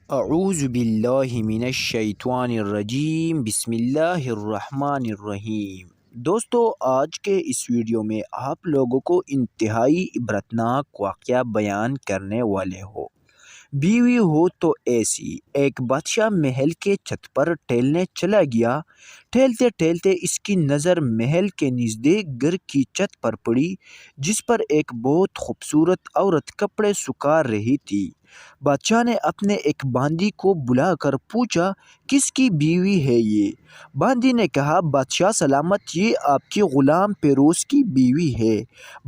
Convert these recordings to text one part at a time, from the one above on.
اعوذ باللہ من الشیطان الرجیم بسم اللہ الرحمن الرحیم۔ دوستو، آج کے اس ویڈیو میں آپ لوگوں کو انتہائی عبرتناک واقعہ بیان کرنے والے ہو۔ بیوی ہو تو ایسی۔ ایک بادشاہ محل کے چھت پر ٹہلنے چلا گیا۔ ٹہلتے ٹہلتے اس کی نظر محل کے نزدیک گھر کی چھت پر پڑی، جس پر ایک بہت خوبصورت عورت کپڑے سکھا رہی تھی۔ بادشاہ نے اپنے ایک باندی کو بلا کر پوچھا، کس کی بیوی ہے یہ؟ باندی نے کہا، بادشاہ سلامت، یہ آپ کی غلام پیروز کی بیوی ہے۔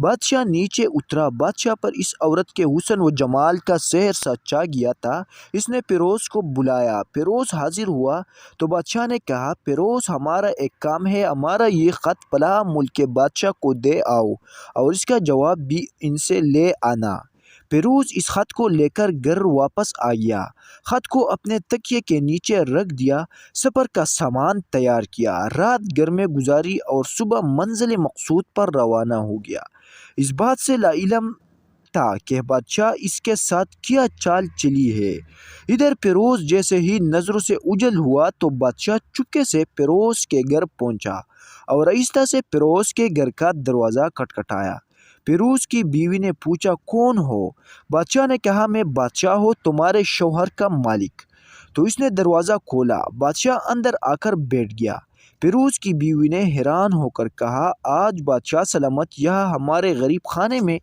بادشاہ نیچے اترا۔ بادشاہ پر اس عورت کے حسن و جمال کا سحر سا چھا گیا تھا۔ اس نے پیروز کو بلایا۔ پیروز حاضر ہوا تو بادشاہ نے کہا، پیروز، ہمارا ایک کام ہے، ہمارا یہ خط فلاں ملک کے بادشاہ کو دے آؤ اور اس کا جواب بھی ان سے لے آنا۔ پیروز اس خط کو لے کر گھر واپس آ گیا۔ خط کو اپنے تکیے کے نیچے رکھ دیا۔ سفر کا سامان تیار کیا، رات گھر میں گزاری اور صبح منزل مقصود پر روانہ ہو گیا۔ اس بات سے لا علم تھا کہ بادشاہ اس کے ساتھ کیا چال چلی ہے۔ ادھر پیروز جیسے ہی نظروں سے اوجھل ہوا تو بادشاہ چپکے سے پیروز کے گھر پہنچا اور آہستہ سے پیروز کے گھر کا دروازہ کھٹکھٹایا۔ پیروز کی بیوی نے پوچھا، کون ہو؟ بادشاہ نے کہا، میں بادشاہ ہوں، تمہارے شوہر کا مالک۔ تو اس نے دروازہ کھولا۔ بادشاہ اندر آ کر بیٹھ گیا۔ پیروز کی بیوی نے حیران ہو کر کہا، آج بادشاہ سلامت یہاں ہمارے غریب خانے میں؟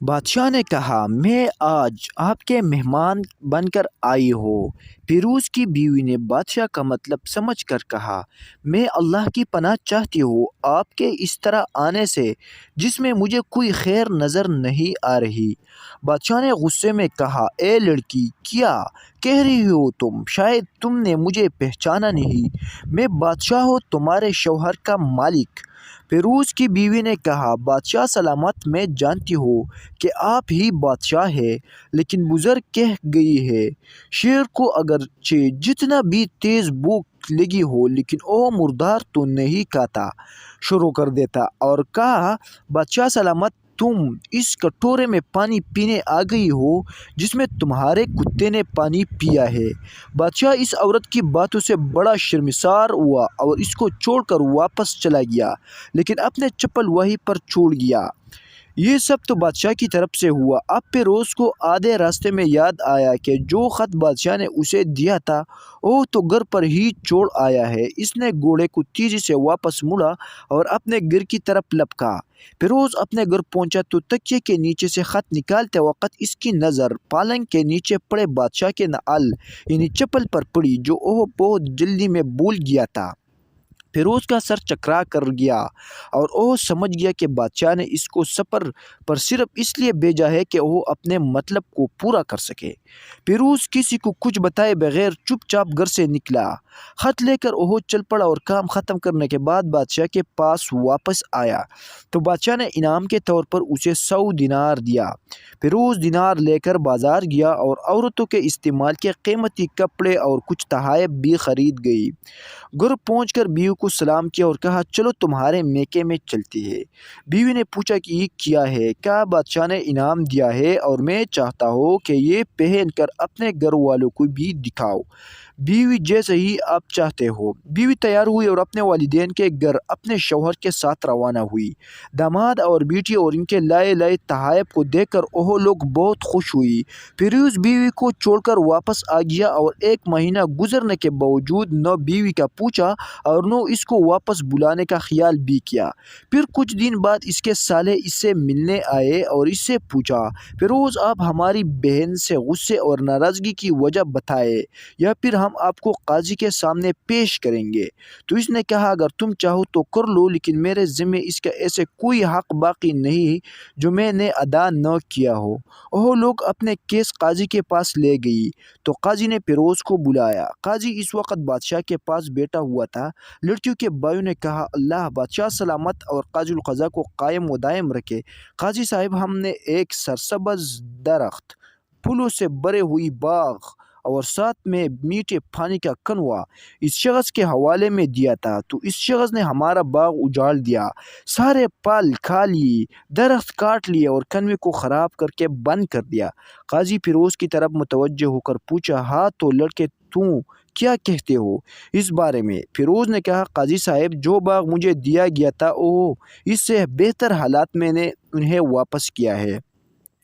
بادشاہ نے کہا، میں آج آپ کے مہمان بن کر آئی ہوں۔ پیروز کی بیوی نے بادشاہ کا مطلب سمجھ کر کہا، میں اللہ کی پناہ چاہتی ہوں آپ کے اس طرح آنے سے، جس میں مجھے کوئی خیر نظر نہیں آ رہی۔ بادشاہ نے غصے میں کہا، اے لڑکی، کیا کہہ رہی ہو تم؟ شاید تم نے مجھے پہچانا نہیں۔ میں بادشاہ ہوں، تمہارے شوہر کا مالک۔ پیروز کی بیوی نے کہا، بادشاہ سلامت، میں جانتی ہوں کہ آپ ہی بادشاہ ہیں، لیکن بزرگ کہہ گئی ہے، شیر کو اگرچہ جتنا بھی تیز بھوک لگی ہو لیکن وہ مردار تو نہیں کھاتا۔ شروع کر دیتا اور کہا، بادشاہ سلامت، تم اس کٹورے میں پانی پینے آ گئی ہو جس میں تمہارے کتے نے پانی پیا ہے۔ بادشاہ اس عورت کی باتوں سے بڑا شرمسار ہوا اور اس کو چھوڑ کر واپس چلا گیا، لیکن اپنے چپل وہیں پر چھوڑ گیا۔ یہ سب تو بادشاہ کی طرف سے ہوا۔ اب پیروز کو آدھے راستے میں یاد آیا کہ جو خط بادشاہ نے اسے دیا تھا وہ تو گھر پر ہی چھوڑ آیا ہے۔ اس نے گھوڑے کو تیزی سے واپس موڑا اور اپنے گھر کی طرف لپکا۔ پیروز اپنے گھر پہنچا تو تکیے کے نیچے سے خط نکالتے وقت اس کی نظر پالنگ کے نیچے پڑے بادشاہ کے نعل یعنی چپل پر پڑی، جو وہ بہت جلدی میں بھول گیا تھا۔ پیروز کا سر چکرا کر گیا اور وہ سمجھ گیا کہ بادشاہ نے اس کو سفر پر صرف اس لیے بھیجا ہے کہ وہ اپنے مطلب کو پورا کر سکے۔ پیروز کسی کو کچھ بتائے بغیر چپ چاپ گھر سے نکلا۔ خط لے کر وہ چل پڑا اور کام ختم کرنے کے بعد بادشاہ کے پاس واپس آیا تو بادشاہ نے انعام کے طور پر اسے 100 دینار دیا۔ پیروز دینار لے کر بازار گیا اور عورتوں کے استعمال کے قیمتی کپڑے اور کچھ تحائف بھی خرید گئی۔ گھر پہنچ کر بیوی کو سلام کیا اور کہا، چلو تمہارے میکے میں چلتی ہے۔ بیوی نے پوچھا کہ یہ کیا ہے؟ کہا، بادشاہ نے انعام دیا ہے اور میں چاہتا ہوں کہ یہ پہن کر اپنے گھر والوں کو بھی دکھاؤ۔ بیوی، جیسے ہی آپ چاہتے ہو۔ بیوی تیار ہوئی اور اپنے والدین کے گھر اپنے شوہر کے ساتھ روانہ ہوئی۔ داماد اور بیٹی اور ان کے لائے تحائف کو دیکھ کر وہ لوگ بہت خوش ہوئی۔ پیروز بیوی کو چھوڑ کر واپس آ گیا اور 1 مہینہ گزرنے کے باوجود نہ بیوی کا پوچھا اور نہ اس کو واپس بلانے کا خیال بھی کیا۔ پھر کچھ دن بعد اس کے سالے اس سے ملنے آئے اور اس سے پوچھا، پیروز، آپ ہماری بہن سے غصے اور ناراضگی کی وجہ بتائیں یا پھر ہم آپ کو قاضی کے سامنے پیش کریں گے۔ تو اس نے کہا، اگر تم چاہو تو کر لو، لیکن میرے ذمے اس کا ایسے کوئی حق باقی نہیں جو میں نے ادا نہ کیا ہو۔ وہ لوگ اپنے کیس قاضی کے پاس لے گئی تو قاضی نے پیروز کو بلایا۔ قاضی اس وقت بادشاہ کے پاس بیٹھا ہوا تھا۔ لڑکیوں کے بھائیوں نے کہا، اللہ بادشاہ سلامت اور قاضی القضا کو قائم و دائم رکھے۔ قاضی صاحب، ہم نے ایک سرسبز درخت، پھولوں سے بھرے ہوئی باغ اور ساتھ میں میٹھے پانی کا کنوا اس شخص کے حوالے میں دیا تھا، تو اس شخص نے ہمارا باغ اجاڑ دیا، سارے پھل کھا لیے، درخت کاٹ لیے اور کنوے کو خراب کر کے بند کر دیا۔ قاضی فیروز کی طرف متوجہ ہو کر پوچھا، ہاں تو لڑکے تم کیا کہتے ہو اس بارے میں؟ فیروز نے کہا، قاضی صاحب جو باغ مجھے دیا گیا تھا اس سے بہتر حالات میں نے انہیں واپس کیا ہے۔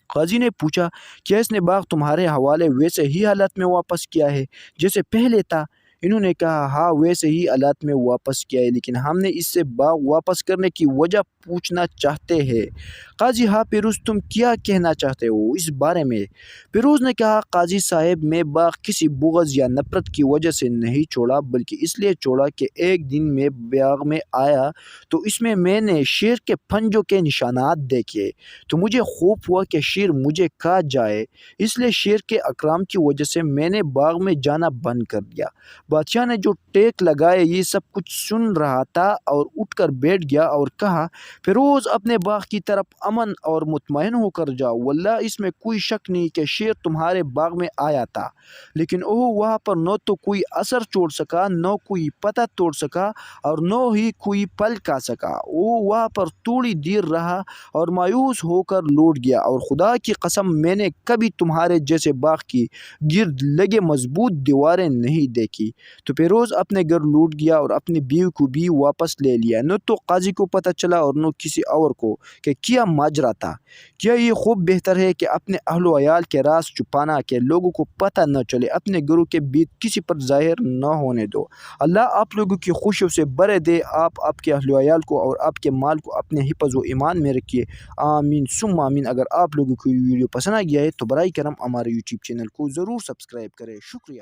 قاضی نے پوچھا، کیا اس نے باغ تمہارے حوالے ویسے ہی حالات میں واپس کیا ہے جیسے پہلے تھا؟ انہوں نے کہا، ہاں ویسے ہی حالات میں واپس کیا ہے، لیکن ہم نے اس سے باغ واپس کرنے کی وجہ پوچھنا چاہتے ہیں۔ قاضی، ہاں فیروز تم کیا کہنا چاہتے ہو اس بارے میں؟ فیروز نے کہا، قاضی صاحب میں باغ کسی بغض یا نفرت کی وجہ سے نہیں چھوڑا، بلکہ اس لیے چھوڑا کہ ایک دن میں باغ میں آیا تو اس میں نے شیر کے پنجوں کے نشانات دیکھے، تو مجھے خوف ہوا کہ شیر مجھے کاٹ جائے، اس لیے شیر کے اکرام کی وجہ سے میں نے باغ میں جانا بند کر دیا۔ بادشاہ نے جو ٹیک لگائے یہ سب کچھ سن رہا تھا اور اٹھ کر بیٹھ گیا اور کہا، فیروز اپنے باغ کی طرف امن اور مطمئن ہو کر جاؤ، واللہ اس میں کوئی شک نہیں کہ شیر تمہارے باغ میں آیا تھا، لیکن وہاں پر نہ تو کوئی اثر چھوڑ سکا، نہ کوئی پتا توڑ سکا اور نہ ہی کوئی پھل کھا سکا۔ وہ وہاں پر تھوڑی دیر رہا اور مایوس ہو کر لوٹ گیا، اور خدا کی قسم میں نے کبھی تمہارے جیسے باغ کی گرد لگے مضبوط دیواریں نہیں دیکھی۔ تو فیروز اپنے گھر لوٹ گیا اور اپنی بیوی کو بھی واپس لے لیا، نہ تو قاضی کو پتہ چلا اور نہ کسی اور کو کہ کیا ماجرا تھا۔ کیا یہ خوب بہتر ہے کہ اپنے اہل و عیال کے راز چھپانا کہ لوگوں کو پتہ نہ چلے، اپنے گھروں کے بیت کسی پر ظاہر نہ ہونے دو۔ اللہ آپ لوگوں کی خوشیوں سے بھرے دے، آپ کے اہل و عیال کو اور آپ کے مال کو اپنے حفظ و ایمان میں رکھیے، آمین ثم آمین۔ اگر آپ لوگوں کو یہ ویڈیو پسند آ گیا ہے تو برائے کرم ہمارے یوٹیوب چینل کو ضرور سبسکرائب کریں۔ شکریہ۔